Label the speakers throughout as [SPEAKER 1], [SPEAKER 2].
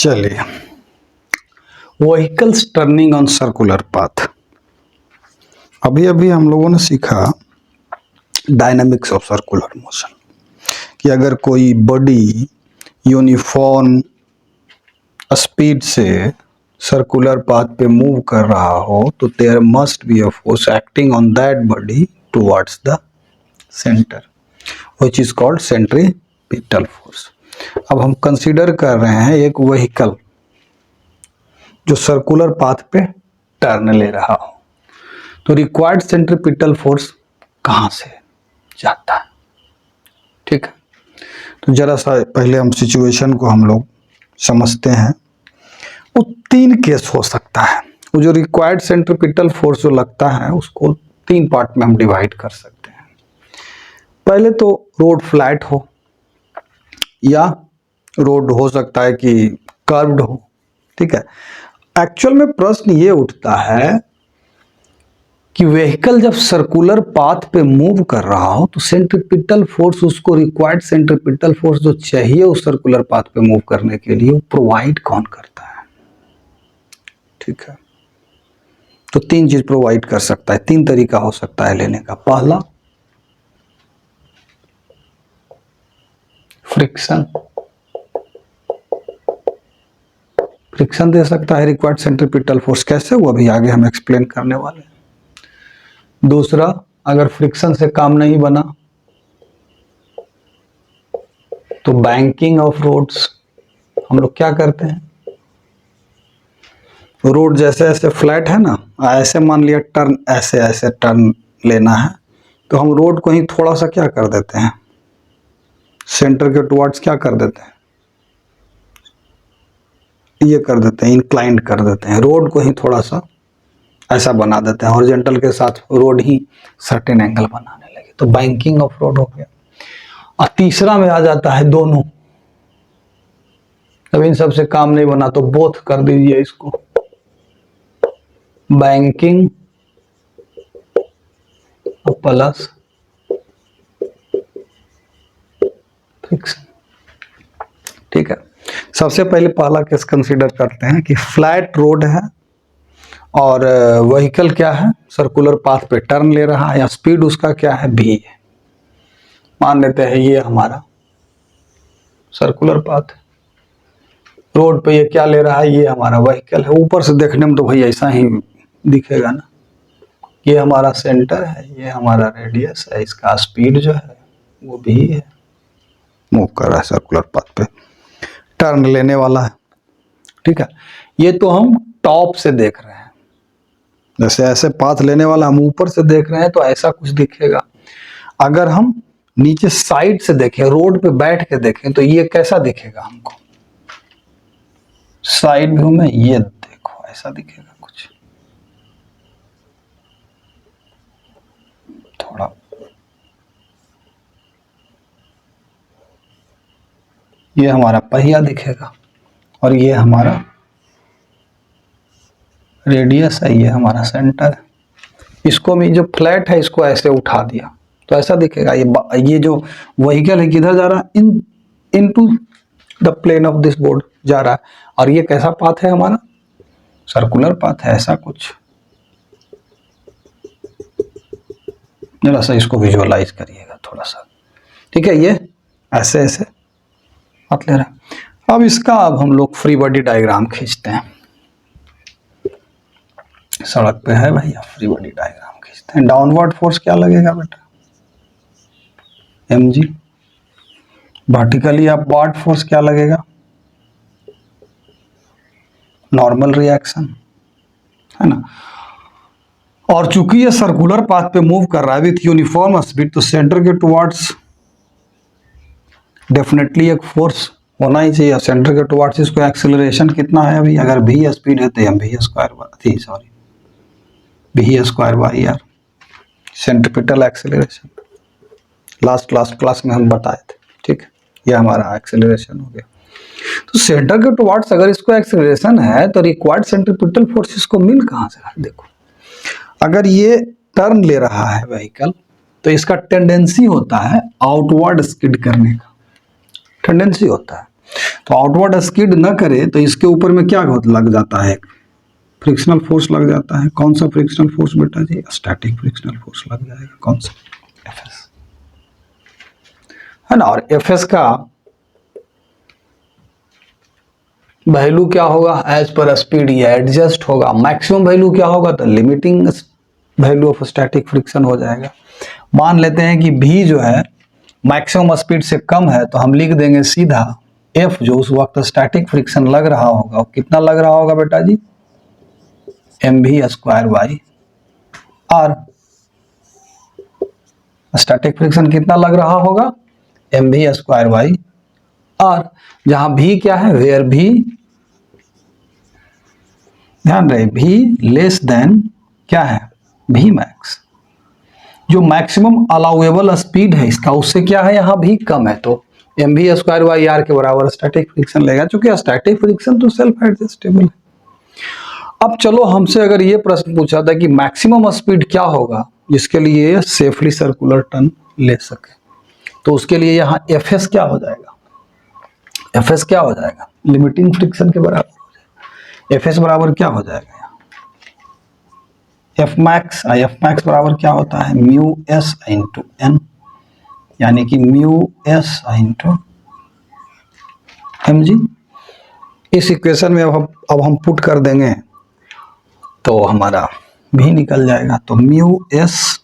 [SPEAKER 1] चलिए, vehicles turning on circular path. अभी अभी हम लोगों ने सीखा डायनामिक्स ऑफ सर्कुलर मोशन कि अगर कोई बॉडी यूनिफॉर्म स्पीड से सर्कुलर पाथ पे मूव कर रहा हो तो there must be a force acting on that body towards the centre which is called centripetal force. अब हम कंसीडर कर रहे हैं एक व्हीकल जो सर्कुलर पाथ पे टर्न ले रहा हो, तो रिक्वायर्ड सेंट्रीपिटल फोर्स कहां से जाता है। ठीक है, तो जरा सा पहले हम सिचुएशन को हम लोग समझते हैं। वो तीन केस हो सकता है। वो जो रिक्वायर्ड सेंट्रीपिटल फोर्स जो लगता है उसको तीन पार्ट में हम डिवाइड कर सकते हैं। पहले तो रोड फ्लैट हो या रोड हो सकता है कि कर्व्ड हो। ठीक है, एक्चुअल में प्रश्न ये उठता है कि व्हीकल जब सर्कुलर पाथ पे मूव कर रहा हो तो सेंट्रीपिटल फोर्स, उसको रिक्वायर्ड सेंट्रीपिटल फोर्स जो चाहिए उस सर्कुलर पाथ पे मूव करने के लिए, वो प्रोवाइड कौन करता है। ठीक है, तो तीन चीज प्रोवाइड कर सकता है, तीन तरीका हो सकता है लेने का। पहला फ्रिक्शन, फ्रिक्शन दे सकता है रिक्वायर्ड सेंट्रीपिटल फोर्स। कैसे, वो अभी आगे हम एक्सप्लेन करने वाले हैं। दूसरा, अगर फ्रिक्शन से काम नहीं बना तो बैंकिंग ऑफ रोड्स। हम लोग क्या करते हैं, रोड जैसे ऐसे फ्लैट है ना, ऐसे मान लिया टर्न, ऐसे ऐसे टर्न लेना है तो हम रोड को ही थोड़ा सा क्या कर देते हैं, सेंटर के टुवर्ड्स क्या कर देते हैं, ये कर देते हैं, इंक्लाइंड कर देते हैं। रोड को ही थोड़ा सा ऐसा बना देते हैं, हॉरिजॉन्टल के साथ रोड ही सर्टेन एंगल बनाने लगे, तो बैंकिंग ऑफ रोड हो गया। और तीसरा में आ जाता है दोनों। अब इन सब से काम नहीं बना तो बोथ कर दीजिए इसको, बैंकिंग प्लस फ्रिक्शन। ठीक है, सबसे पहले पहला केस कंसीडर करते हैं कि फ्लैट रोड है और व्हीकल क्या है, सर्कुलर पाथ पे टर्न ले रहा है, या स्पीड उसका क्या है, v है। मान लेते हैं ये हमारा सर्कुलर पाथ है, रोड पे ये क्या ले रहा है, ये हमारा व्हीकल है। ऊपर से देखने में तो भाई ऐसा ही दिखेगा ना, ये हमारा सेंटर है, ये हमारा रेडियस है, इसका स्पीड जो है वो भी है, मूव कर रहा है सर्कुलर पाथ पे, टर्न लेने वाला है। ठीक है, ये तो हम टॉप से देख रहे हैं, जैसे ऐसे पाथ लेने वाला हम ऊपर से देख रहे हैं तो ऐसा कुछ दिखेगा। अगर हम नीचे साइड से देखें, रोड पे बैठ के देखें, तो ये कैसा दिखेगा हमको, साइड व्यू में ये देखो ऐसा दिखेगा कुछ, थोड़ा ये हमारा पहिया दिखेगा और ये हमारा रेडियस है, ये हमारा सेंटर है। इसको भी जो फ्लैट है इसको ऐसे उठा दिया तो ऐसा दिखेगा। ये जो व्हीकल है किधर जा रहा है, into the plane of this board जा रहा है, और ये कैसा पाथ है हमारा, सर्कुलर पाथ है, ऐसा कुछ। जरा सा इसको विजुअलाइज करिएगा थोड़ा सा। ठीक है, ये ऐसे ऐसे हाथ ले रहा है। अब इसका हम लोग फ्री बॉडी डायग्राम खींचते हैं। सड़क पे है भैया, फ्री बॉडी डायग्राम खींचते हैं। डाउनवर्ड फोर्स क्या लगेगा बेटा, mg। वर्टिकली अपवर्ड फोर्स क्या लगेगा, नॉर्मल रिएक्शन, है ना। और चूंकि ये सर्कुलर पाथ पे मूव कर रहा है विथ यूनिफॉर्म स्पीड, तो सेंटर के टुवर्ड्स डेफिनेटली एक फोर्स होना ही चाहिए। सेंटर के टुवर्ड्स इसको एक्सेलरेशन कितना है अभी, अगर v स्पीड है तो mv square by r, centripetal acceleration last class में हम बताए थे। ठीक, ये हमारा एक्सेलरेशन हो गया। तो सेंटर के टुवर्ड्स अगर इसको एक्सेलरेशन है तो रिक्वायर्ड सेंट्रीपिटल फोर्स इसको मिल कहां से रहा है। देखो, अगर ये टर्न ले रहा है व्हीकल तो इसका टेंडेंसी होता है आउटवर्ड स्किड करने का, टेंडेंसी होता है। तो आउटवर्ड स्किड न करे तो इसके ऊपर में क्या लग जाता है, फ्रिक्शनल फोर्स लग जाता है। कौन सा फ्रिक्शनल फोर्स बेटा जी, स्टैटिक फ्रिक्शनल फोर्स लग जाएगा। कौन सा, एफएस, है ना। और एफएस का वैल्यू क्या होगा, एज पर स्पीड, ये एडजस्ट होगा। मैक्सिमम वैल्यू क्या होगा, तो limiting value of static friction हो जाएगा। मान लेते हैं कि v जो है मैक्सिमम स्पीड से कम है, तो हम लिख देंगे सीधा f जो उस वक्त स्टैटिक फ्रिक्शन लग रहा होगा, वो कितना लग रहा होगा बेटा जी, mv square by r। Static friction कितना लग रहा होगा, mv स्क्वायर बाई r, जहां v क्या है, वेयर v, ध्यान रहे v लेस देन क्या है, v मैक्स। जो मैक्सिमम अलाउएबल स्पीड है इसका, उससे क्या है, यहाँ भी कम है, तो M we square by R के बराबर स्टैटिक फ्रिक्शन लेगा, क्योंकि स्टैटिक फ्रिक्शन तो सेल्फ एडजस्टेबल है। अब चलो हमसे अगर ये प्रश्न पूछा था कि मैक्सिमम स्पीड क्या होगा जिसके लिए सेफली सर्कुलर टर्न ले सके, तो उसके लिए यहाँ एफ एस क्या हो जाएगा, एफ एस क्या हो जाएगा, लिमिटिंग फ्रिक्शन के बराबर हो जाएगा। एफ एस बराबर क्या हो जाएगा, एफ मैक्स, एफ मैक्स बराबर क्या होता है, म्यू एस इंटू एन, यानी कि mu S into M G. इस इक्वेशन में अब हम पुट कर देंगे तो हमारा भी निकल जाएगा। तो म्यू एस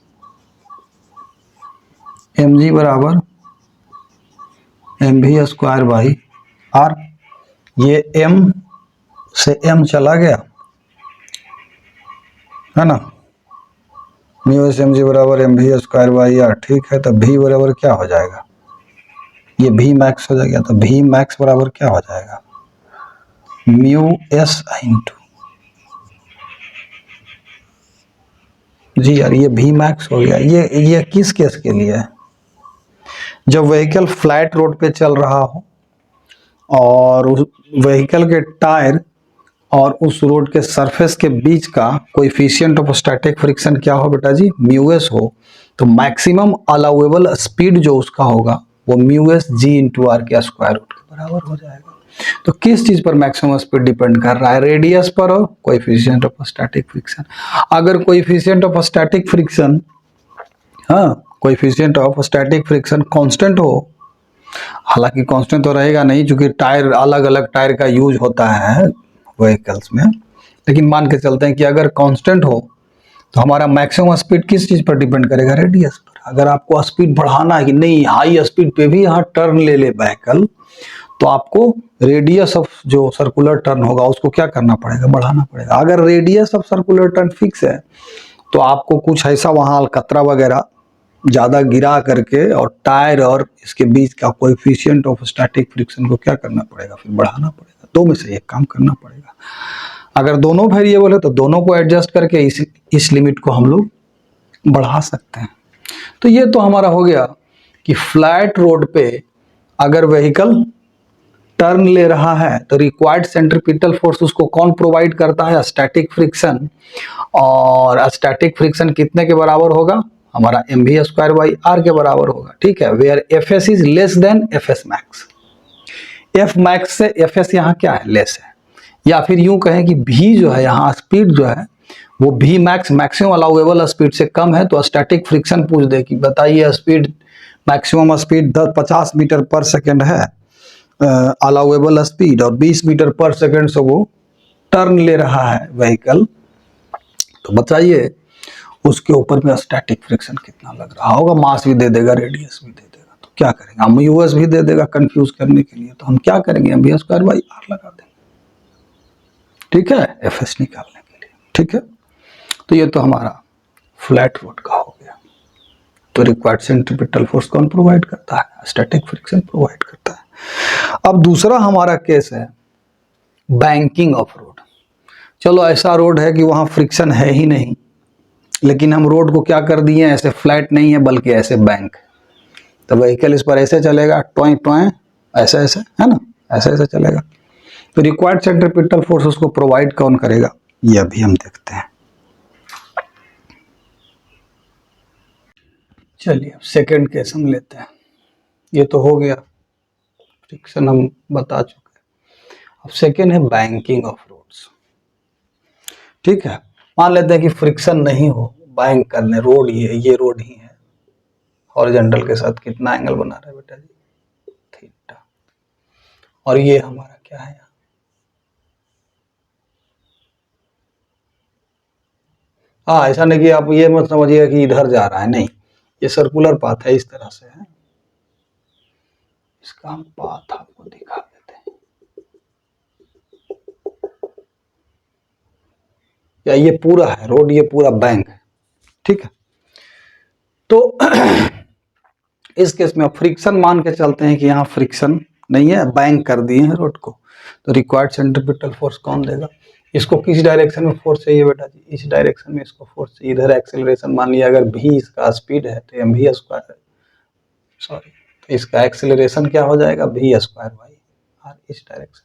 [SPEAKER 1] एम जी बराबर M v square by R, ये एम से एम चला गया, है ना, म्यू एस एम जी बराबर M v square by R, ठीक है। तो भी बराबर क्या हो जाएगा, ये भी मैक्स हो जाएगा, तो भी मैक्स बराबर क्या हो जाएगा, म्यू एस इंटू जी यार, ये भी मैक्स हो गया। ये किस केस के लिए है, जब व्हीकल फ्लैट रोड पे चल रहा हो और उस व्हीकल के टायर और उस रोड के सरफेस के बीच का कोएफिशिएंट ऑफ स्टैटिक फ्रिक्शन क्या हो बेटा जी, म्यू एस हो, तो मैक्सिमम अलाउएबल स्पीड जो उसका होगा वो mu S G into R के स्क्वायर रूट के बराबर हो जाएगा। तो किस चीज पर मैक्सिमम स्पीड डिपेंड कर रहा है, रेडियस पर और कोएफिशिएंट ऑफ स्टैटिक फ्रिक्शन। अगर कोएफिशिएंट ऑफ स्टैटिक फ्रिक्शन, हाँ, coefficient of static friction constant हो, हालांकि कांस्टेंट तो रहेगा नहीं क्योंकि टायर अलग अलग टायर का यूज होता है व्हीकल्स में, लेकिन मान के चलते हैं कि अगर कांस्टेंट हो तो हमारा मैक्सिमम स्पीड किस चीज पर डिपेंड करेगा, रेडियस पर। अगर आपको स्पीड बढ़ाना है कि नहीं, हाई स्पीड पे भी यहाँ टर्न ले ले व्हीकल, तो आपको रेडियस ऑफ जो सर्कुलर टर्न होगा उसको क्या करना पड़ेगा, बढ़ाना पड़ेगा। अगर radius of circular turn fix है तो आपको कुछ ऐसा वहां अलकतरा वगैरह ज्यादा गिरा करके और टायर और इसके बीच का कोएफिशिएंट ऑफ स्टैटिक फ्रिक्शन को क्या करना पड़ेगा, फिर बढ़ाना पड़ेगा। दो में से एक काम करना पड़ेगा। अगर दोनों वेरिएबल है तो दोनों को एडजस्ट करके इस लिमिट को हम लोग बढ़ा सकते हैं। तो ये तो हमारा हो गया कि फ्लैट रोड पे अगर व्हीकल टर्न ले रहा है तो रिक्वायर्ड सेंट्रीपिटल फोर्स उसको कौन प्रोवाइड करता है, स्टैटिक फ्रिक्शन। और स्टैटिक फ्रिक्शन कितने के बराबर होगा, हमारा M we square by R के बराबर होगा, ठीक है। Where F S is less than F S max, F max से एफ एस यहाँ क्या है, लेस है। या फिर यूं कहें कि भी जो है यहाँ स्पीड जो है वो भी मैक्स, मैक्सिमम अलाउएबल स्पीड से कम है, तो स्टैटिक फ्रिक्शन पूछ दे कि बताइए स्पीड, मैक्सिमम स्पीड 50 मीटर पर सेकेंड है अलाउएबल स्पीड, और 20 मीटर पर सेकेंड से वो टर्न ले रहा है व्हीकल, तो बताइए उसके ऊपर में स्टैटिक फ्रिक्शन कितना लग रहा होगा। मास भी दे देगा, रेडियस भी दे देगा, तो क्या करेंगे हम, यूएस भी दे देगा कंफ्यूज करने के लिए, तो हम क्या करेंगे, हम भी स्क्वायर बाई आर लगा देंगे, ठीक है, एफ एस निकालने के लिए, ठीक है। तो ये तो हमारा फ्लैट रोड का हो गया। तो रिक्वायर्ड सेंट्रीपिटल फोर्स कौन प्रोवाइड करता है, स्टैटिक फ्रिक्शन प्रोवाइड करता है। अब दूसरा हमारा केस है बैंकिंग ऑफ रोड। चलो ऐसा रोड है कि वहां फ्रिक्शन है ही नहीं, लेकिन हम रोड को क्या कर दिए, ऐसे फ्लैट नहीं है बल्कि ऐसे बैंक, तो व्हीकल इस पर ऐसे चलेगा, टोए टोए ऐसे ऐसे, है ना, ऐसे ऐसे चलेगा। तो रिक्वायर्ड सेंट्रीपिटल फोर्स उसको प्रोवाइड कौन करेगा, ये अभी हम देखते हैं। चलिए सेकंड केस हम लेते हैं। ये तो हो गया फ्रिक्शन हम बता चुके हैं। अब सेकेंड है बैंकिंग ऑफ रोड्स। ठीक है, मान लेते हैं कि फ्रिक्शन नहीं हो, बैंक करने, रोड ये रोड ही है, हॉरिजॉन्टल के साथ कितना एंगल बना रहा है बेटा जी, थीटा। और ये हमारा क्या है, हाँ ऐसा नहीं कि आप ये मत समझिएगा कि इधर जा रहा है, नहीं, ये सर्कुलर पाथ है, इस तरह से है। इसका हम पाथ आपको दिखा देते हैं, या ये पूरा है रोड, ये पूरा बैंक है। ठीक है, तो इस केस में फ्रिक्शन मान के चलते हैं कि यहाँ फ्रिक्शन नहीं है, बैंक कर दिए हैं रोड को, तो रिक्वायर्ड सेंट्रीपिटल फोर्स कौन देगा? इसको किस डायरेक्शन में फोर्स चाहिए बेटा जी? इस डायरेक्शन में इसको फोर्स चाहिए। इधर एक्सेलरेशन मान लिया, अगर v इसका स्पीड है तो mv स्क्वायर, सॉरी, तो इसका एक्सेलरेशन क्या हो जाएगा, v स्क्वायर बाई आर, इस डायरेक्शन।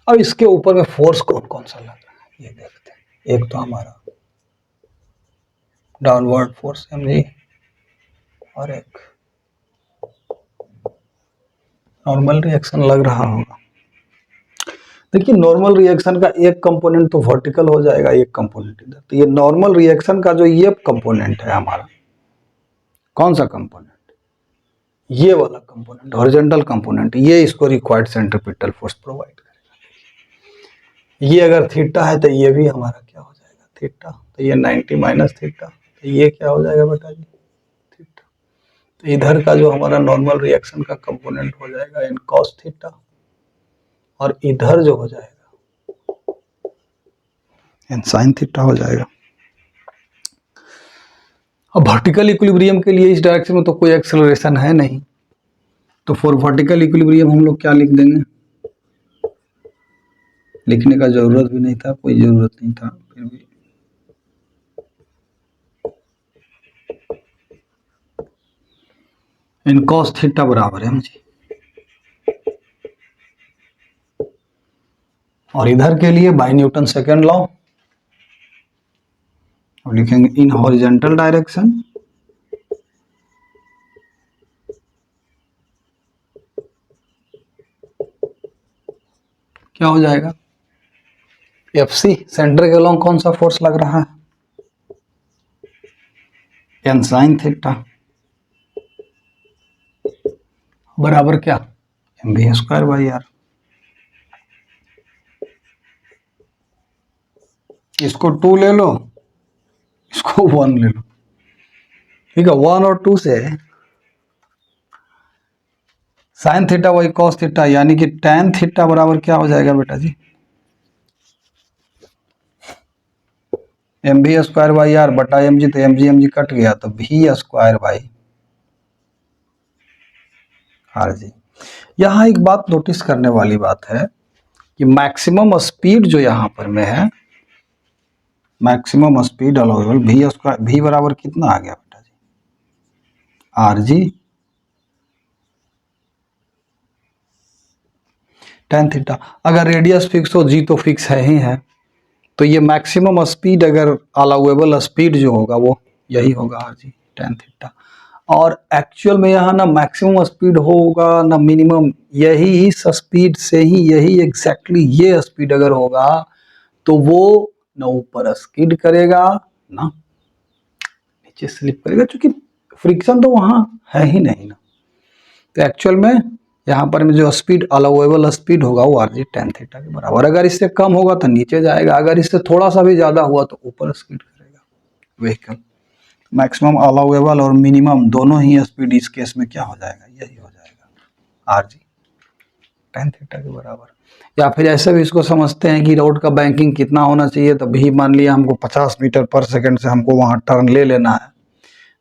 [SPEAKER 1] अब इसके ऊपर में फोर्स कौन कौन सा लग रहा है ये देखते हैं। एक तो हमारा डाउनवर्ड फोर्स mg, और एक नॉर्मल रिएक्शन लग रहा होगा। देखिए नॉर्मल रिएक्शन का एक कंपोनेंट तो वर्टिकल हो जाएगा, एक कंपोनेंट इधर, तो ये नॉर्मल रिएक्शन का जो ये कंपोनेंट है हमारा, कौन सा कंपोनेंट, ये वाला कंपोनेंट, हॉरिजॉन्टल कंपोनेंट, ये इसको रिक्वायर्ड सेंट्रीपिटल फोर्स प्रोवाइड करेगा। ये अगर थीटा है तो ये भी हमारा क्या हो जाएगा, थीटा, तो ये 90 माइनस थीटा, तो ये क्या हो जाएगा बेटा जी, थीटा। तो इधर का जो हमारा नॉर्मल रिएक्शन का कंपोनेंट हो जाएगा इन कॉस थीटा, और इधर जो हो जाएगा इन साइन थीटा हो जाएगा। अब वर्टिकल इक्विलिब्रियम के लिए इस डायरेक्शन में तो कोई एक्सेलरेशन है नहीं, तो फॉर वर्टिकल इक्विलिब्रियम हम लोग क्या लिख देंगे, लिखने का जरूरत भी नहीं था, कोई जरूरत नहीं था, फिर भी इन कॉस थीटा बराबर है जी, और इधर के लिए बाय न्यूटन सेकेंड लॉ, अब लिखेंगे इन हॉरिजॉन्टल डायरेक्शन क्या हो जाएगा, एफ सी, सेंटर के लॉन्ग कौन सा फोर्स लग रहा है, एन साइन थीटा बराबर क्या, M B square by R. इसको 2 ले लो, इसको 1 ले लो, ठीक है, 1 और 2 से sign theta by cos theta, यानी कि tan थीटा बराबर क्या हो जाएगा बेटा जी, M v square by are बटा एम जी, तो एम जी कट गया, तो भी स्क्वायर बाई आर जी। यहाँ एक बात नोटिस करने वाली बात है कि मैक्सिमम स्पीड जो यहाँ पर में है, मैक्सिमम स्पीड अलाउेबल भी स्क्वायर, भी बराबर कितना आ गया बेटा जी, आर जी tan थीटा। अगर रेडियस फिक्स हो, जी तो फिक्स है ही है, तो ये मैक्सिमम स्पीड, अगर अलाउेबल स्पीड जो होगा वो यही होगा आर जी tan थीटा। और एक्चुअल में यहाँ ना मैक्सिमम स्पीड होगा ना मिनिमम, यही इस स्पीड से ही, यही एग्जैक्टली ये स्पीड अगर होगा तो वो ना ऊपर स्किड करेगा ना नीचे स्लिप करेगा, क्योंकि फ्रिक्शन तो वहाँ है ही नहीं ना। तो एक्चुअल में यहाँ पर जो स्पीड, अलाउेबल स्पीड होगा वो आर जी tan थीटा के बराबर, अगर इससे कम होगा तो नीचे जाएगा, अगर इससे थोड़ा सा भी ज़्यादा हुआ तो ऊपर स्किड करेगा व्हीकल। मैक्सिमम अलाउेबल और मिनिमम दोनों ही स्पीड इस केस में क्या हो जाएगा, यही हो जाएगा आर जी tan थीटा के बराबर। या फिर ऐसे भी इसको समझते हैं कि रोड का बैंकिंग कितना होना चाहिए, तो भी मान लिया हमको 50 मीटर पर सेकंड से हमको वहाँ टर्न ले लेना है,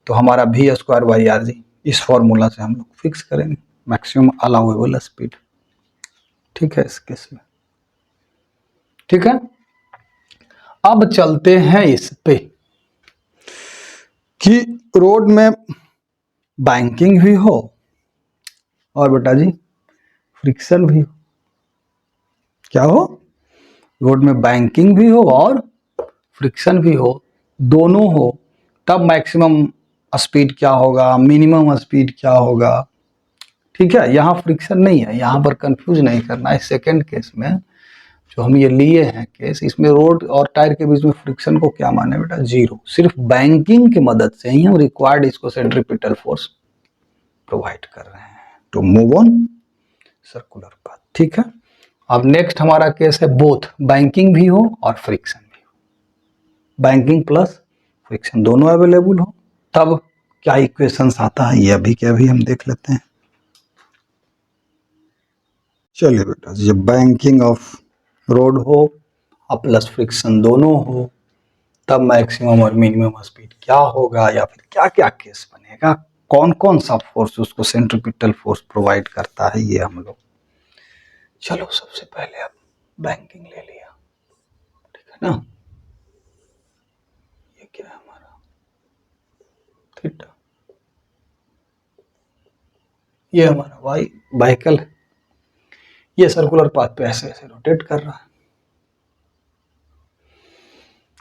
[SPEAKER 1] तो हमारा भी स्क्वायर बाई आर जी, इस फॉर्मूला से हम लोग फिक्स करेंगे मैक्सिमम अलाउेबल स्पीड। ठीक है इस केस में, ठीक है। अब चलते हैं इस पे कि रोड में बैंकिंग भी हो और बेटा जी फ्रिक्शन भी हो, क्या हो, रोड में बैंकिंग भी हो और फ्रिक्शन भी हो, दोनों हो, तब मैक्सिमम स्पीड क्या होगा, मिनिमम स्पीड क्या होगा, ठीक है, यहाँ फ्रिक्शन नहीं है, यहाँ पर कंफ्यूज नहीं करना है। सेकेंड केस में जो हम ये लिए हैं केस, इसमें रोड और टायर के बीच में फ्रिक्शन को क्या माने बेटा, जीरो। सिर्फ बैंकिंग की मदद से ही हम रिक्वायर्ड इसको सेंट्रीपिटल फोर्स प्रोवाइड कर रहे हैं to move on circular path. ठीक है, अब नेक्स्ट हमारा केस है बोथ बैंकिंग भी हो और फ्रिक्शन भी हो, बैंकिंग प्लस फ्रिक्शन दोनों अवेलेबल हो, तब क्या इक्वेशंस आता है ये अभी के अभी हम देख लेते हैं। चलिए बेटा, जब बैंकिंग ऑफ रोड हो और प्लस फ्रिक्शन दोनों हो, तब मैक्सिमम और मिनिमम स्पीड क्या होगा, या फिर क्या क्या केस बनेगा, कौन कौन सा फोर्स उसको सेंट्रीपिटल फोर्स प्रोवाइड करता है, ये हम लोग। चलो सबसे पहले अब बैंकिंग ले लिया, ठीक है ना। ये क्या है हमारा थीटा, ये हमारा वाई व्हीकल है, ये सर्कुलर पाथ पे ऐसे ऐसे रोटेट कर रहा है।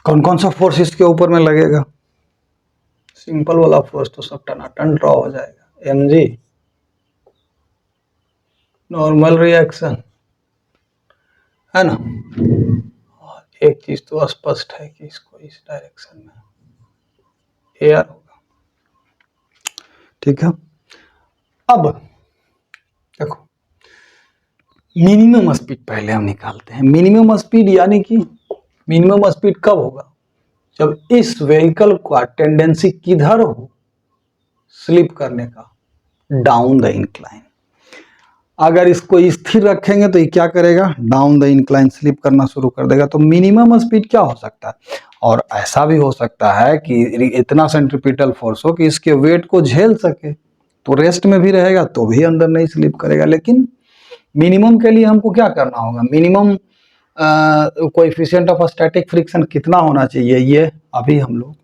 [SPEAKER 1] कौन कौन सा फोर्स इसके ऊपर में लगेगा, सिंपल वाला फोर्स तो सब टनाटन ड्रॉ हो जाएगा, एम जी नॉर्मल रिएक्शन, है ना। और एक चीज तो स्पष्ट है कि इसको इस डायरेक्शन में एयर होगा, ठीक है। अब देखो मिनिमम स्पीड पहले हम निकालते हैं। मिनिमम स्पीड यानी कि मिनिमम स्पीड कब होगा, जब इस व्हीकल का टेंडेंसी किधर हो, स्लिप करने का, डाउन द इंक्लाइन। अगर इसको स्थिर रखेंगे तो ये क्या करेगा, डाउन द इंक्लाइन स्लिप करना शुरू कर देगा। तो मिनिमम स्पीड क्या हो सकता है, और ऐसा भी हो सकता है कि इतना सेंट्रीपिटल फोर्स हो कि इसके वेट को झेल सके, तो रेस्ट में भी रहेगा तो भी अंदर नहीं स्लिप करेगा। लेकिन मिनिमम के लिए हमको क्या करना होगा, minimum coefficient of static friction कितना होना चाहिए, ये अभी हम लोग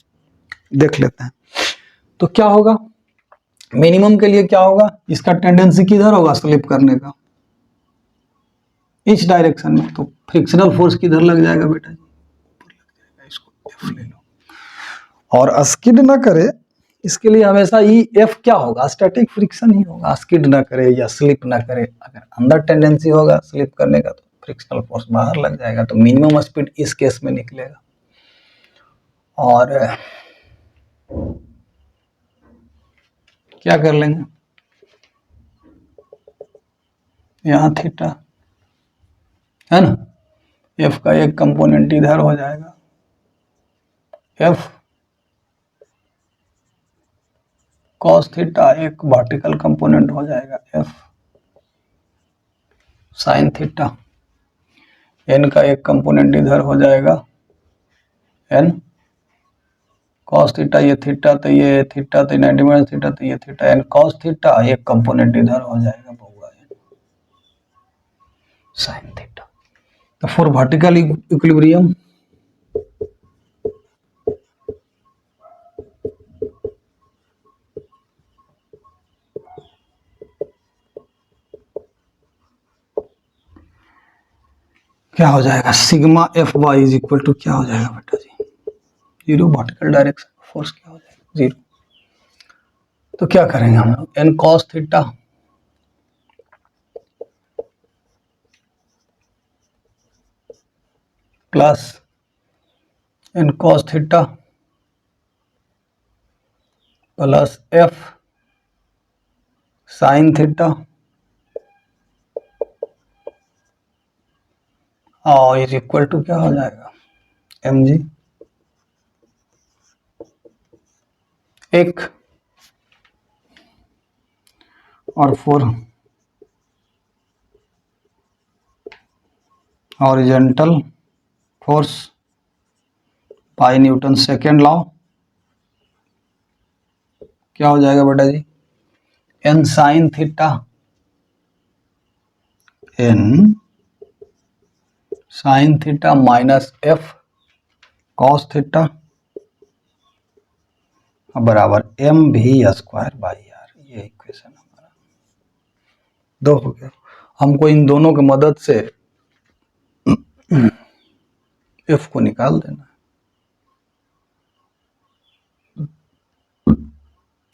[SPEAKER 1] देख लेते हैं। तो क्या होगा, मिनिमम के लिए क्या होगा, इसका टेंडेंसी किधर होगा स्लिप करने का, इस डायरेक्शन में। तो फ्रिक्शनल फोर्स किधर लग जाएगा बेटा जी, ऊपर लग जाएगा। इसको एफ ले लो, और स्किड ना करे इसके लिए हमेशा ई एफ क्या होगा, स्टैटिक फ्रिक्शन ही होगा। स्किड ना करे या स्लिप ना करे, अगर अंदर टेंडेंसी होगा स्लिप करने का तो फ्रिक्शनल फोर्स बाहर लग जाएगा, तो मिनिमम स्पीड इस केस में निकलेगा। और क्या कर लेंगे, यहाँ थीटा है ना, एफ का एक कंपोनेंट इधर हो जाएगा, एफ कॉस थीटा एक वर्टिकल कंपोनेंट हो जाएगा, एफ साइन थीटा, एन का एक कंपोनेंट इधर हो जाएगा, एन कॉस थीटा, ये थीटा तो ये थीटा तो 90 माइनस थीटा तो ये थीटा, एन कॉस थीटा एक कंपोनेंट इधर हो जाएगा बउआ, साइन थीटा। तो फॉर वर्टिकल इक्विलिब्रियम क्या हो जाएगा, sigma F Y is equal to क्या हो जाएगा बेटा जी, जीरो। वर्टिकल डायरेक्शन फोर्स क्या हो जाएगा, जीरो। तो क्या करेंगे हम लोग, N cos theta plus N cos theta plus F sine theta और इज इक्वल टू क्या हो जाएगा, एम जी एक और four horizontal force by Newton second law, क्या हो जाएगा बेटा जी, N sine theta, N sine theta minus F cos theta बराबर M v square by R. ये इक्वेशन हमारा दो हो गया। हमको इन दोनों की मदद से एफ को निकाल देना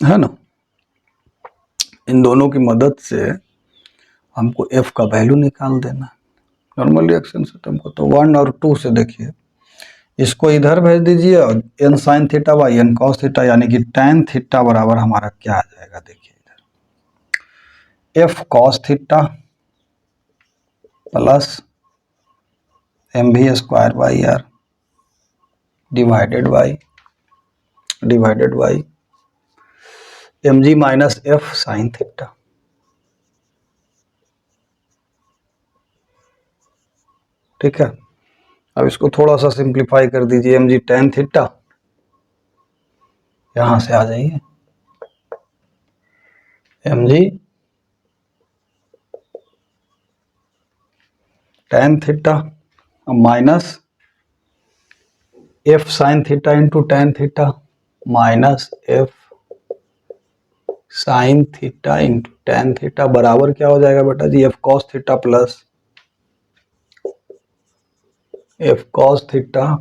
[SPEAKER 1] है ना। इन दोनों की मदद से हमको एफ का वैल्यू निकाल देना नॉर्मल रिएक्शन सिस्टम को। तो 1 और 2 से देखिए, इसको इधर भेज दीजिए और N sine theta by N cos theta, यानी कि tan थीटा बराबर हमारा क्या आ जाएगा, देखिए इधर F cos theta plus M v square by R divided by M G minus F sine theta. ठीक है, अब इसको थोड़ा सा सिंप्लीफाई कर दीजिए, एम जी टेन थीटा, यहां से आ जाइए एम जी tan theta minus F sine theta into tan theta minus F sine theta into tan theta बराबर क्या हो जाएगा बेटा जी, F cos theta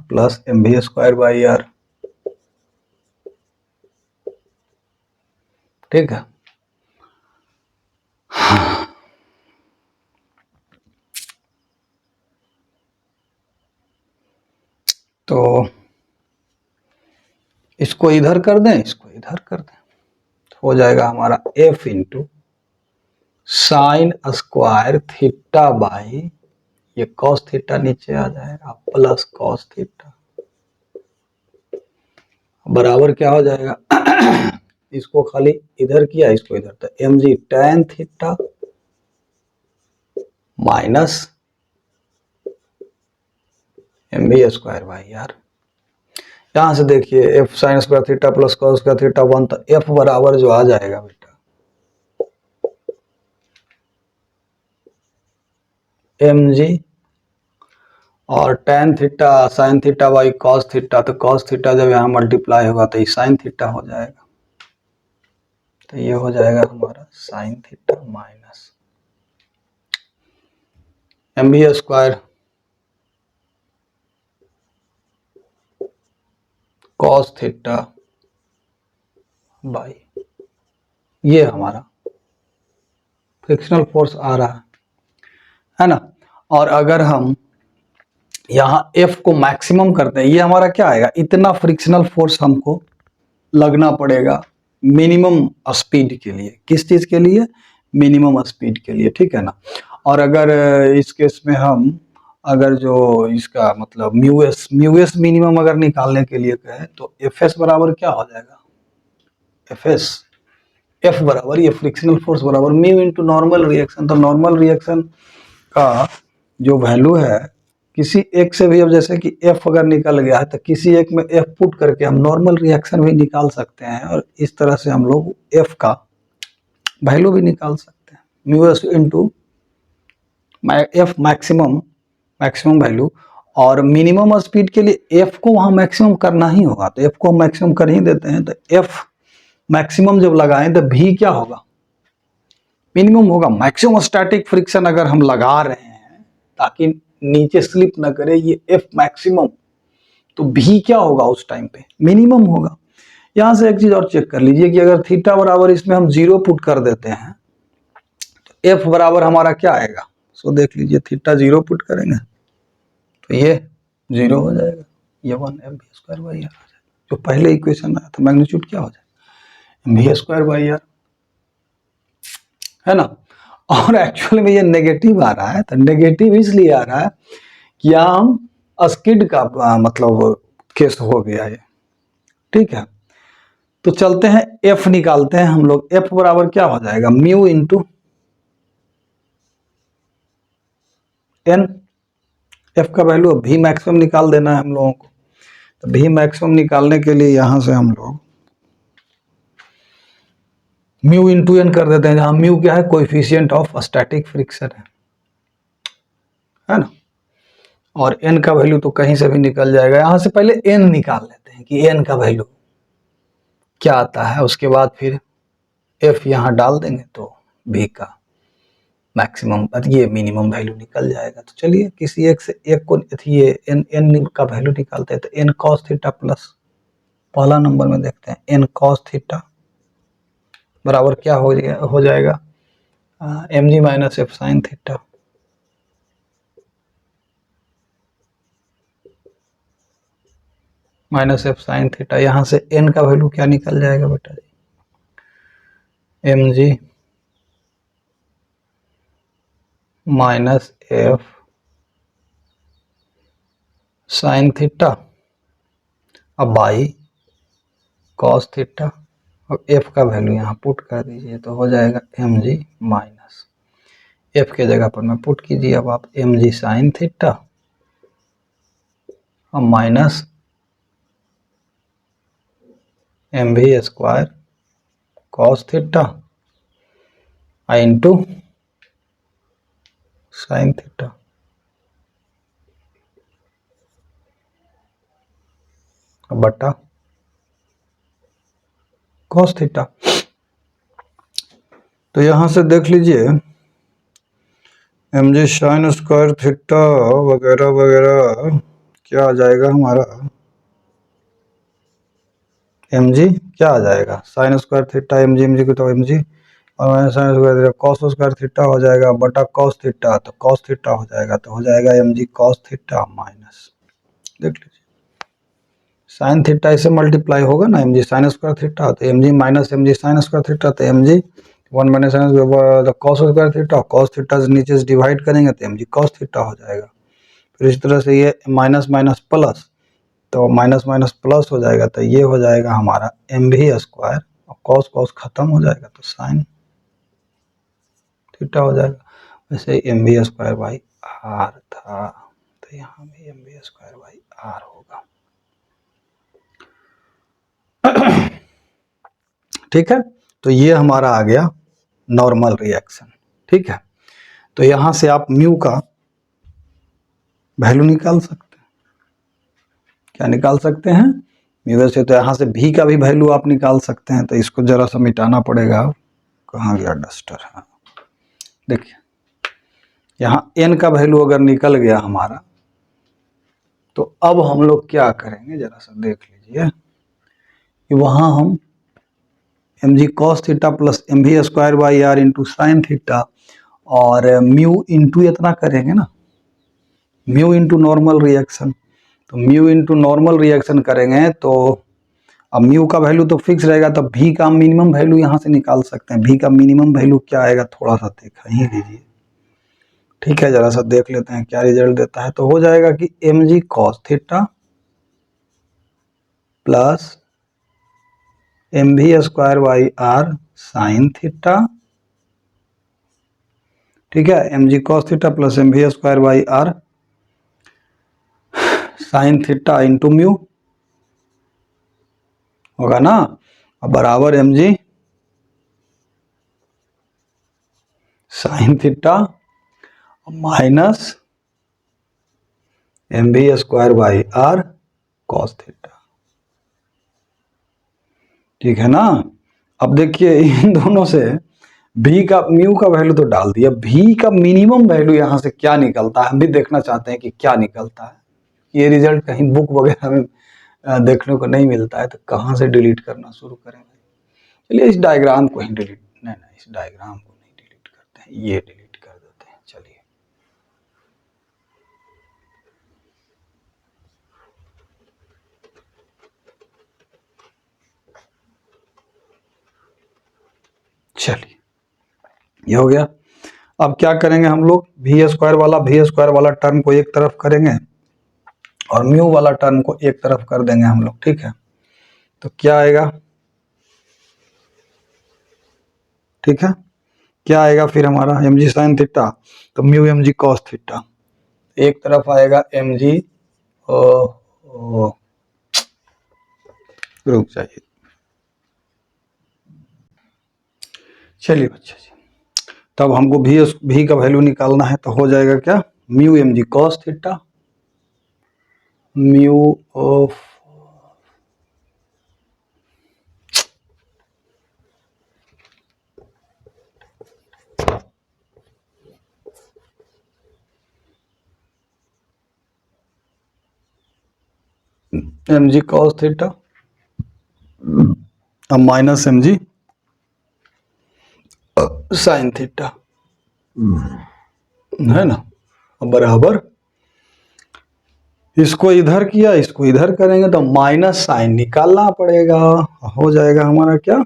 [SPEAKER 1] plus M v square by R. ठीक है, तो इसको इधर कर दें, इसको इधर कर दें, हो जाएगा हमारा F into sine square theta by ये कॉस थीटा नीचे आ जाएगा प्लस कॉस थीटा बराबर क्या हो जाएगा इसको खाली इधर किया, इसको इधर, तो M G tan theta minus m B square by r. यहां से देखिए f sine square theta plus cos square theta 1, तो एफ बराबर जो आ जाएगा बेटा एम जी और tan theta sine theta by cos theta, तो कॉस थीटा जब यहाँ मल्टीप्लाई होगा तो ये साइन थीटा हो जाएगा, तो ये हो जाएगा हमारा sine theta minus m B square cos theta by ये हमारा फ्रिक्शनल फोर्स आ रहा है ना। और अगर हम यहाँ F को मैक्सिमम करते हैं, ये हमारा क्या आएगा, इतना फ्रिक्शनल फोर्स हमको लगना पड़ेगा मिनिमम स्पीड के लिए। किस चीज के लिए, मिनिमम स्पीड के लिए। ठीक है ना। और अगर इस केस में हम अगर जो इसका मतलब म्यू एस मिनिमम अगर निकालने के लिए कहें तो एफ एस बराबर क्या हो जाएगा, एफ बराबर ये फ्रिक्शनल फोर्स बराबर म्यू इंटू नॉर्मल रिएक्शन। तो नॉर्मल रिएक्शन का जो वैल्यू है किसी एक से भी, अब जैसे कि एफ अगर निकल गया है तो किसी एक में एफ पुट करके हम नॉर्मल रिएक्शन भी निकाल सकते हैं, और इस तरह से हम लोग एफ का वैल्यू भी निकाल सकते हैं, mu S into F maximum value. और मिनिमम स्पीड के लिए एफ को वहां मैक्सिमम करना ही होगा, तो एफ को हम मैक्सिमम कर ही देते हैं। तो एफ मैक्सिमम जब लगाएं तो भी क्या होगा, मिनिमम होगा। मैक्सिमम स्टैटिक फ्रिक्शन अगर हम लगा रहे हैं ताकि नीचे स्लिप ना करे ये एफ मैक्सिमम, तो भी क्या होगा उस टाइम पे, मिनिमम होगा। यहां से एक चीज और चेक कर लीजिए कि अगर थीटा बराबर इसमें हम 0 पुट कर देते हैं तो एफ बराबर हमारा क्या आएगा, सो देख लीजिए, थीटा 0 पुट करेंगे तो ये 0 हो जाएगा, ये 1 M v square by are हो जाएगा। जो पहले इक्वेशन आया था मैग्नीट्यूड क्या हो जाएगा, M v square by R, है ना। और एक्चुअल में ये नेगेटिव आ रहा है, तो नेगेटिव इसलिए आ रहा है कि यहाँ हम स्किड का मतलब केस हो गया है। ठीक है, तो चलते हैं एफ निकालते हैं हम लोग। एफ बराबर क्या हो जाएगा, म्यू इंटू एन, एफ का वैल्यू भी मैक्सिमम निकाल देना है हम लोगों को। तो भी मैक्सिमम निकालने के लिए यहां से हम लोग म्यू इंटू एन कर देते हैं, जहां म्यू क्या है, कोएफिशिएंट ऑफ स्टैटिक फ्रिक्शन है ना। और एन का वैल्यू तो कहीं से भी निकल जाएगा। यहां से पहले एन निकाल लेते हैं कि एन का वैल्यू क्या आता है, उसके बाद फिर एफ यहां डाल देंगे तो भी का मैक्सिमम ये मिनिमम वैल्यू निकल जाएगा। तो चलिए किसी एक से एक को ये एन का वैल्यू निकालते हैं। तो एन कॉस थीटा प्लस, पहला नंबर में देखते हैं एन कॉस थीटा बराबर क्या हो जाएगा, M G minus F sine theta. Minus F sine theta, यहाँ से एन का वैल्यू क्या निकल जाएगा बेटा जी, M G minus F sine theta अब बाई कॉस थीटा, और एफ का वैल्यू यहाँ पुट कर दीजिए तो हो जाएगा एम जी माइनस एफ के जगह पर मैं पुट कीजिए अब आप एम जी साइन थीटा और minus M v square cos theta into sine theta. बटा कॉस थीटा। तो यहां से देख लीजिए एम जी साइन स्क्वायर थीटा वगैरह वगैरह क्या आ जाएगा हमारा, एम जी क्या आ जाएगा, sine square theta M G को तो एम जी और minus sine square theta cos square theta हो जाएगा बटा कॉस थीटा, तो कॉस थीटा हो जाएगा तो हो जाएगा M G cos theta minus, देख लीजिए साइन थीटा इससे मल्टीप्लाई होगा ना, M G sine square theta तो M G minus M G sine square theta, तो M G one minus sine cos square theta, cos theta से नीचे से डिवाइड करेंगे तो एम जी कॉस थीटा हो जाएगा। फिर इस तरह से ये माइनस माइनस प्लस, तो माइनस माइनस प्लस हो जाएगा तो ये हो जाएगा हमारा एम भी स्क्वायर और कॉस कॉस खत्म हो जाएगा तो साइन थीटा हो जाएगा। वैसे m B square by r था तो यहाँ भी m B square by r होगा। ठीक है, तो ये हमारा आ गया नॉर्मल रिएक्शन। ठीक है, तो यहां से आप म्यू का वैल्यू निकाल सकते हैं, क्या निकाल सकते हैं, म्यू से। तो यहां से भी का भी वैल्यू आप निकाल सकते हैं, तो इसको जरा सा मिटाना पड़ेगा। कहाँ गया डस्टर, हाँ देखिए यहाँ n का वैल्यू अगर निकल गया हमारा, तो अब हम लोग क्या करेंगे जरा सा देख लीजिए कि वहां हम M ji cos theta plus M v square by are into sine theta और म्यू इंटू इतना करेंगे ना, म्यू इंटू नॉर्मल रिएक्शन। तो म्यू इंटू नॉर्मल रिएक्शन करेंगे तो अब म्यू का वैल्यू तो फिक्स रहेगा, तो भी का मिनिमम वैल्यू यहाँ से निकाल सकते हैं। भी का मिनिमम वैल्यू क्या आएगा, थोड़ा सा देखा ही लीजिए। ठीक है, जरा सा देख लेते हैं क्या रिजल्ट देता है। तो हो जाएगा कि M G cos theta plus M v square by are sine theta. ठीक है, M ji cos theta plus M v square by are sine theta into mu होगा ना, अब बराबर M ji sine theta minus M v square by are cos theta. ठीक है ना, अब देखिए इन दोनों से भी का म्यू का वैल्यू तो डाल दिया, भी का मिनिमम वैल्यू यहाँ से क्या निकलता है हम भी देखना चाहते हैं कि क्या निकलता है। ये रिजल्ट कहीं बुक वगैरह में देखने को नहीं मिलता है, तो कहाँ से डिलीट करना शुरू करें। चलिए इस डायग्राम को ही डिलीट, नहीं नहीं इस डायग्राम को नहीं डिलीट करते हैं, ये डिलीट कर देते हैं। चलिए चलिए ये हो गया। अब क्या करेंगे हम लोग, भी स्क्वायर वाला टर्म को एक तरफ करेंगे और म्यू वाला टर्म को एक तरफ कर देंगे हम लोग। ठीक है, तो क्या आएगा, ठीक है क्या आएगा फिर हमारा एम जी साइन थीटा, तो mu M G cos theta, एक तरफ आएगा एम जी, रुक जाइए, चलिए बच्चा जी, तब हमको भी का वैल्यू निकालना है, तो हो जाएगा क्या, mu M G cos theta mu of M ji cos theta अब minus M G sine theta, है ना, बराबर इसको इधर किया, इसको इधर करेंगे तो माइनस साइन निकालना पड़ेगा। हो जाएगा हमारा क्या,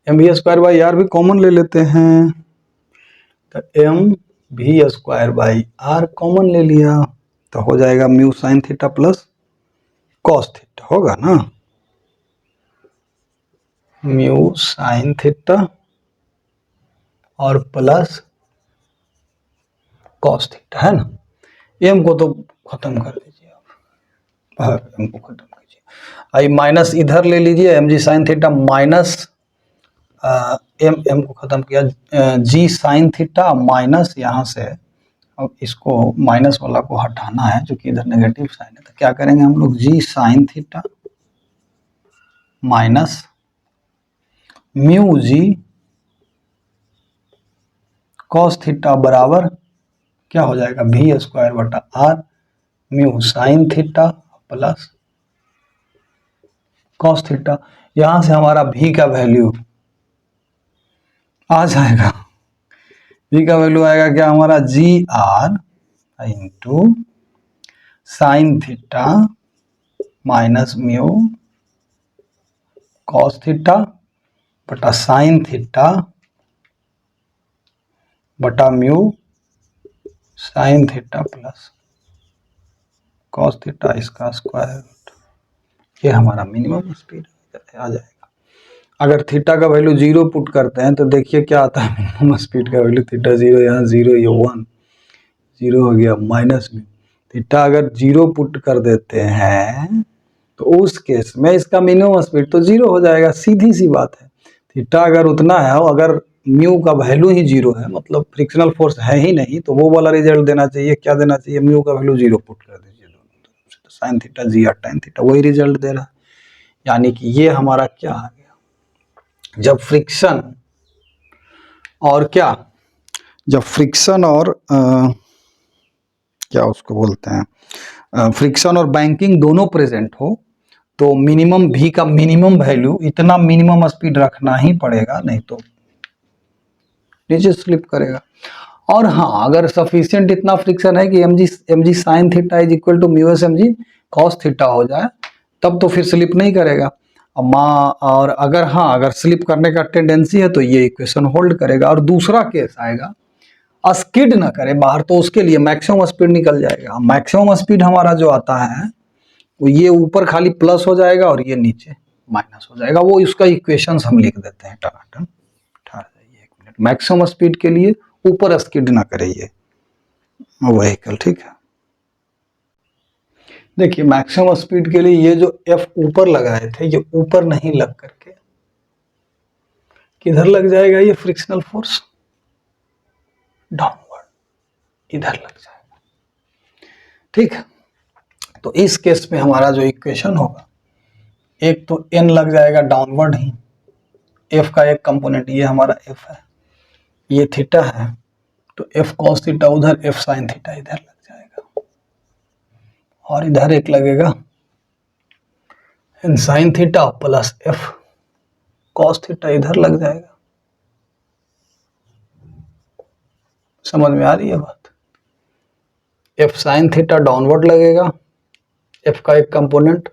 [SPEAKER 1] m we square by r भी कॉमन ले लेते हैं, तो M we square by r common ले लिया, तो हो जाएगा mu sine theta plus cos theta, होगा ना, म्यू साइन थीटा और प्लस कॉस थीटा, है ना। एम को तो खत्म कर दीजिए आप, एम को खत्म कीजिए, आई माइनस इधर ले लीजिए, एम जी साइन थीटा माइनस एम को खत्म किया, जी साइन थीटा माइनस, यहाँ से अब इसको माइनस वाला को हटाना है क्योंकि इधर नेगेटिव साइन है, तो क्या करेंगे हम लोग, g sine theta minus mu g cos theta बराबर क्या हो जाएगा, वी स्क्वायर बटा r mu sine theta plus cos theta. यहां से हमारा v का वैल्यू आ जाएगा, v का वैल्यू आएगा क्या हमारा, G R into sine theta minus mu cos theta बटा साइन थीटा बटा mu sine theta plus cos theta, इसका स्क्वायर रूट, ये हमारा मिनिमम स्पीड आ जाएगा। अगर थीटा का वैल्यू 0 पुट करते हैं तो देखिए क्या आता है, मिनिमम स्पीड का वैल्यू थीटा 0, यहाँ 0, ये 1, 0 हो गया, माइनस में थीटा अगर 0 पुट कर देते हैं तो उस केस में इसका मिनिमम स्पीड तो 0 हो जाएगा, सीधी सी बात है। थीटा अगर उतना है, अगर म्यू का वैल्यू ही 0 है, मतलब फ्रिक्शनल फोर्स है ही नहीं, तो वो वाला रिजल्ट देना चाहिए, क्या देना चाहिए, म्यू का वैल्यू 0 पुट कर दीजिए दोनों तरफ से, तो sine theta g r tan theta वही रिजल्ट दे रहा है। यानी कि ये हमारा क्या आ गया, जब फ्रिक्शन और क्या, जब फ्रिक्शन और क्या उसको बोलते हैं, फ्रिक्शन और बैंकिंग दोनों प्रेजेंट हो, तो मिनिमम भी का मिनिमम वैल्यू, इतना मिनिमम स्पीड रखना ही पड़ेगा, नहीं तो नीचे स्लिप करेगा। और हाँ, अगर सफिशिएंट इतना फ्रिक्शन है कि M G sine theta is equal to mu s m ji cos theta हो जाए, तब तो फिर स्लिप नहीं करेगा। और अगर हाँ, अगर स्लिप करने का टेंडेंसी है तो ये इक्वेशन होल्ड करेगा। और दूसरा केस आएगा, स्किड ना करे बाहर, तो उसके लिए मैक्सिमम स्पीड निकल जाएगा। मैक्सिमम स्पीड हमारा जो आता है वो ये ऊपर खाली प्लस हो जाएगा और ये नीचे माइनस हो जाएगा, वो इसका इक्वेशंस हम लिख देते हैं टनाटन। ठहर जाइए एक मिनट, मैक्सिमम स्पीड के लिए ऊपर स्किड ना करे ये व्हीकल, ठीक है। देखिए मैक्सिमम स्पीड के लिए ये जो एफ ऊपर लगाए थे, ये ऊपर नहीं लग करके किधर लग जाएगा, ये फ्रिक्शनल फोर्स डाउनवर्ड इधर लग जाएगा, ठीक है। तो इस केस में हमारा जो इक्वेशन होगा, एक तो एन लग जाएगा डाउनवर्ड ही, एफ का एक कंपोनेंट ये हमारा एफ है, ये थीटा है, तो एफ कॉस थीटा उधर, एफ साइन थीटा इधर लग जाएगा, और इधर एक लगेगा n sine theta plus F cos theta इधर लग जाएगा। समझ में आ रही है बात, एफ साइन थीटा डाउनवर्ड लगेगा, एफ का एक कंपोनेंट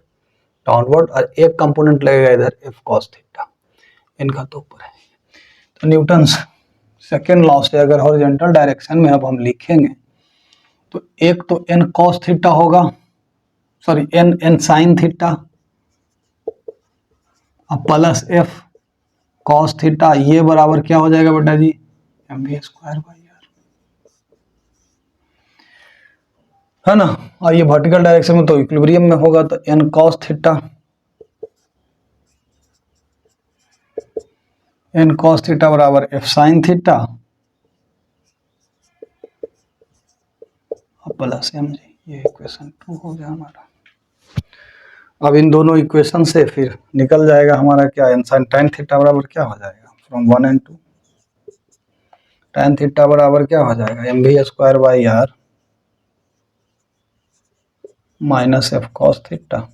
[SPEAKER 1] डाउनवर्ड, और एक कंपोनेंट लगेगा इधर एफ कॉस थीटा, इनका तो ऊपर है। तो न्यूटन सेकेंड लॉ से अगर हॉरिजॉन्टल डायरेक्शन में अब हम लिखेंगे, तो एक तो एन कॉस थीटा होगा, sorry N sine theta plus F cos theta, ये बराबर क्या हो जाएगा बेटा जी, M we square by R, है ना। और ये वर्टिकल डायरेक्शन में तो इक्विलिब्रियम में होगा, तो N cos theta, N cos theta बराबर F sine theta plus M G, ये इक्वेशन 2 हो गया हमारा। अब इन दोनों इक्वेशन से फिर निकल जाएगा हमारा क्या, एन साइन tan थीटा बराबर क्या हो जाएगा, फ्रॉम 1 and 2 tan थीटा बराबर क्या हो जाएगा, M we square by are minus F cos theta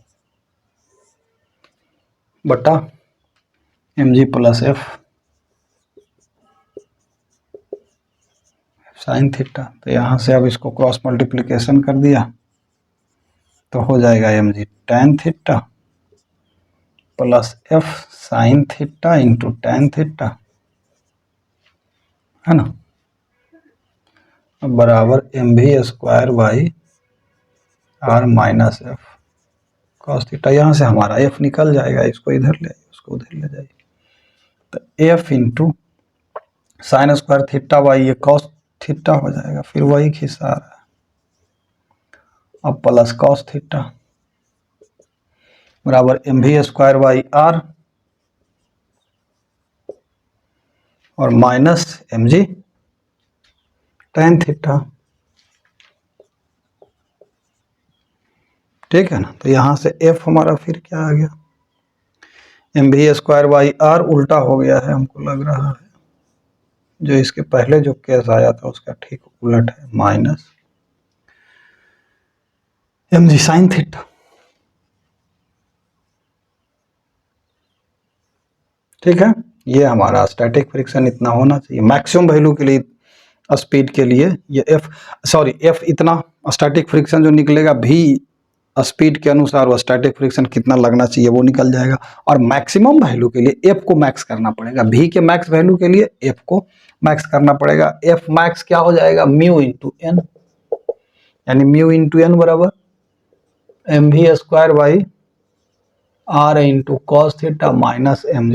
[SPEAKER 1] बटा M G plus F sine theta. तो यहाँ से अब इसको क्रॉस मल्टीप्लिकेशन कर दिया तो हो जाएगा M G tan theta plus F sine theta into tan theta, है ना, बराबर M v square by are minus F cos theta. यहाँ से हमारा एफ निकल जाएगा, इसको इधर ले उसको उधर ले जाइए, तो f into sine square theta by ये कॉस थीटा हो जाएगा, फिर वही खिस्सा आ रहा है, अब प्लस कॉस थीटा बराबर M v square by r और minus M G tan theta. ठीक है ना, तो यहाँ से एफ हमारा फिर क्या आ गया, m v square by are उल्टा हो गया है हमको लग रहा है, जो इसके पहले जो केस आया था उसका ठीक उलट है, minus M G sine theta. ठीक है, ये हमारा स्टैटिक फ्रिक्शन इतना होना चाहिए मैक्सिमम वैल्यू के लिए, स्पीड के लिए ये एफ इतना स्टैटिक फ्रिक्शन जो निकलेगा भी स्पीड के अनुसार वो स्टैटिक फ्रिक्शन कितना लगना चाहिए वो निकल जाएगा, और मैक्सिमम वैल्यू के लिए एफ को मैक्स करना पड़ेगा, भी के मैक्स वैल्यू के लिए एफ को मैक्स करना पड़ेगा। एफ मैक्स क्या हो जाएगा, म्यू इंटू एन, यानी म्यू इंटू एन बराबर M v square by are into cos theta minus M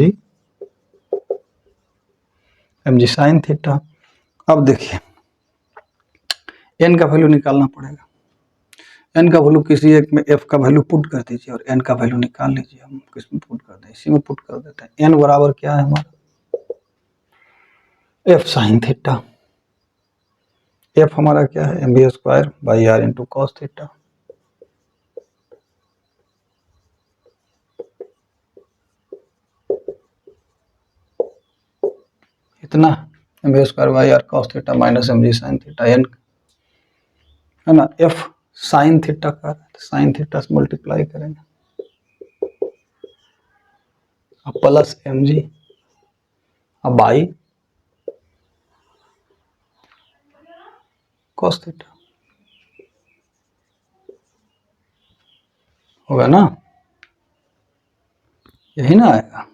[SPEAKER 1] G sine theta. अब देखिए एन का वैल्यू निकालना पड़ेगा, एन का वैल्यू किसी एक में एफ का वैल्यू पुट कर दीजिए और एन का वैल्यू निकाल लीजिए, हम किस में पुट कर दें, इसी में पुट कर देते हैं। एन बराबर क्या है हमारा, एफ साइन थीटा, एफ हमारा क्या है M B square by are into cos theta, इतना M B square by are cos theta minus M G sine theta, N है ना, एफ साइन थीटा का साइन थीटा से मल्टीप्लाई करेंगे अब प्लस एम जी अब बाई कॉस थीटा होगा ना, यही ना आएगा।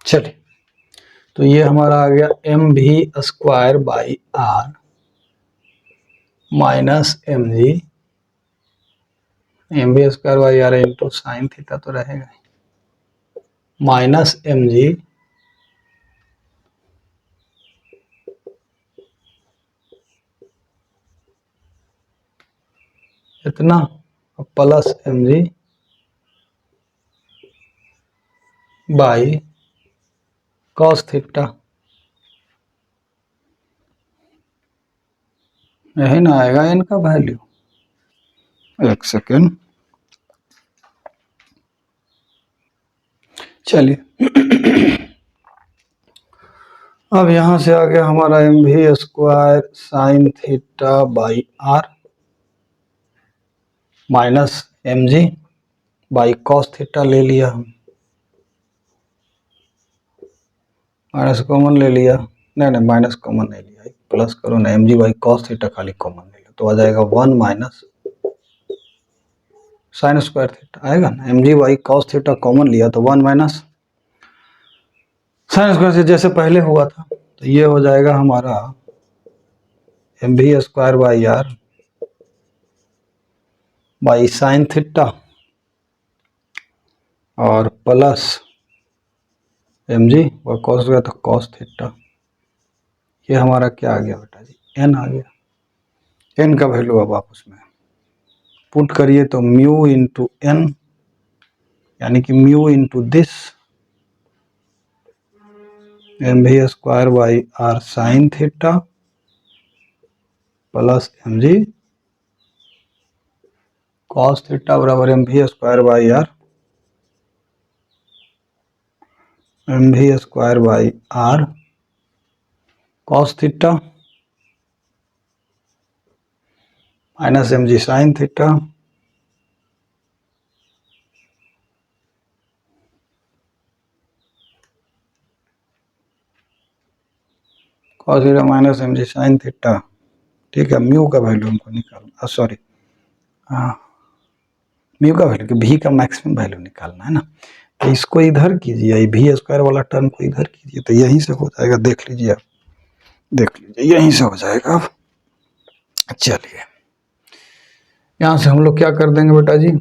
[SPEAKER 1] चलिए तो ये हमारा आ गया m v square by are minus m B square by are into sine theta तो रहेगा माइनस एम जी इतना plus M g by cos theta, यही ना आएगा एन का वैल्यू। एक सेकेंड, चलिए अब यहां से आ गया हमारा m v square sine theta by are minus M g by cos theta ले लिया, हम माइनस कॉमन ले लिया, नहीं माइनस कॉमन नहीं लिया, प्लस करो ना, M g by cos theta खाली कॉमन ले लो तो आ जाएगा 1 माइनस साइन स्क्वायर थीटा आएगा ना, M g by cos theta common लिया तो 1 माइनस साइन स्क्वायर से जैसे पहले हुआ था, तो ये हो जाएगा हमारा m v square by r by sine theta और प्लस एम जी और कॉस गया तो कॉस थीटा, ये हमारा क्या आ गया बेटा जी, एन आ गया। एन का वैल्यू अब आप उसमें पुट करिए तो म्यू इंटू एन, यानी कि mu into this m v square by are sine theta plus M G cos theta बराबर M v square by are cos theta minus M G sine theta cos theta minus M G sine theta, ठीक है। Mu का value हमको निकालना, sorry mu का value, भी का maximum value निकालना है ना। तो इसको इधर कीजिए, भी स्क्वायर वाला टर्म को इधर कीजिए, तो यहीं से हो जाएगा। देख लीजिए आप, देख लीजिए यहीं से हो जाएगा। अब चलिए यहां से हम लोग क्या कर देंगे बेटा जी,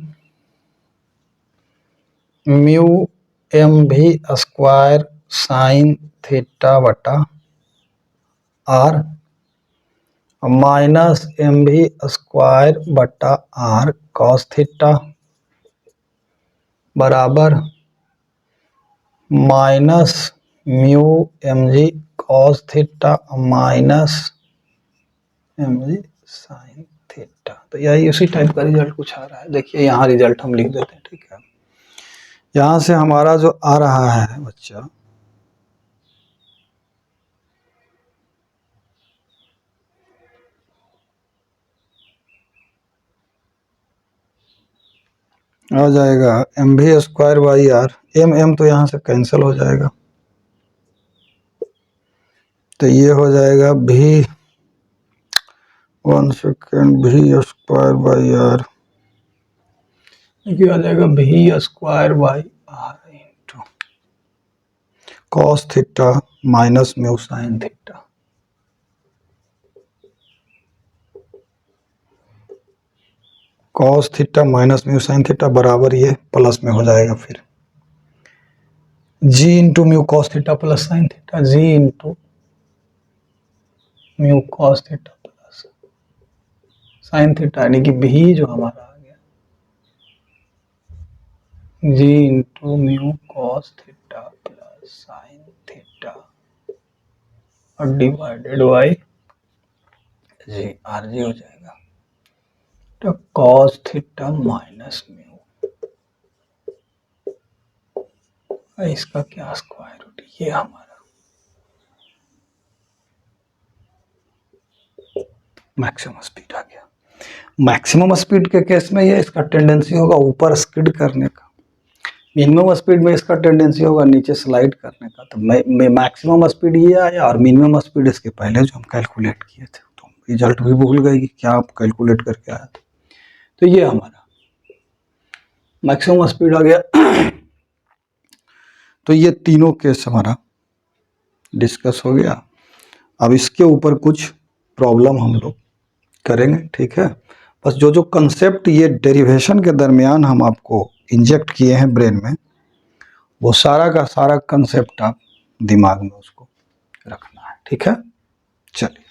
[SPEAKER 1] mu m v square sine theta बटा r minus M v square बटा आर कॉस थीटा बराबर minus mu M G cos theta minus M G sine theta. तो यही उसी टाइप का रिजल्ट कुछ आ रहा है। देखिए यहाँ रिजल्ट हम लिख देते हैं, ठीक है। यहाँ से हमारा जो आ रहा है बच्चा, आ जाएगा M v square by are, M तो यहाँ से कैंसिल हो जाएगा, तो ये हो जाएगा भी 1 सेकेंड भी स्क्वायर बाई आर, आ जाएगा भी square by are into cos theta minus mu sine theta. Cos theta minus mu sine theta बराबर ये प्लस में हो जाएगा, फिर G into mu cos theta plus sine theta, G into mu cos theta plus sine theta, यानी कि भी जो हमारा आ गया G into mu cos theta plus sine theta और divided by G, R G हो जाएगा। तो कॉस थीटा माइनस म्यू, इसका क्या स्क्वायर रूट, ये हमारा मैक्सिमम स्पीड आ गया। मैक्सिमम स्पीड के केस में ये इसका टेंडेंसी होगा ऊपर स्किड करने का, मिनिमम स्पीड में इसका टेंडेंसी होगा नीचे स्लाइड करने का। तो मैक्सिमम स्पीड ये आया और मिनिमम स्पीड इसके पहले जो हम कैलकुलेट किए थे, तो रिजल्ट भी भूल गए कि क्या आप कैलकुलेट करके आया था। तो ये हमारा मैक्सिमम स्पीड आ गया। तो ये तीनों केस हमारा डिस्कस हो गया। अब इसके ऊपर कुछ प्रॉब्लम हम लोग करेंगे, ठीक है। बस जो जो कंसेप्ट ये डेरिवेशन के दरमियान हम आपको इंजेक्ट किए हैं ब्रेन में, वो सारा का सारा कंसेप्ट आप दिमाग में उसको रखना है, ठीक है। चलिए।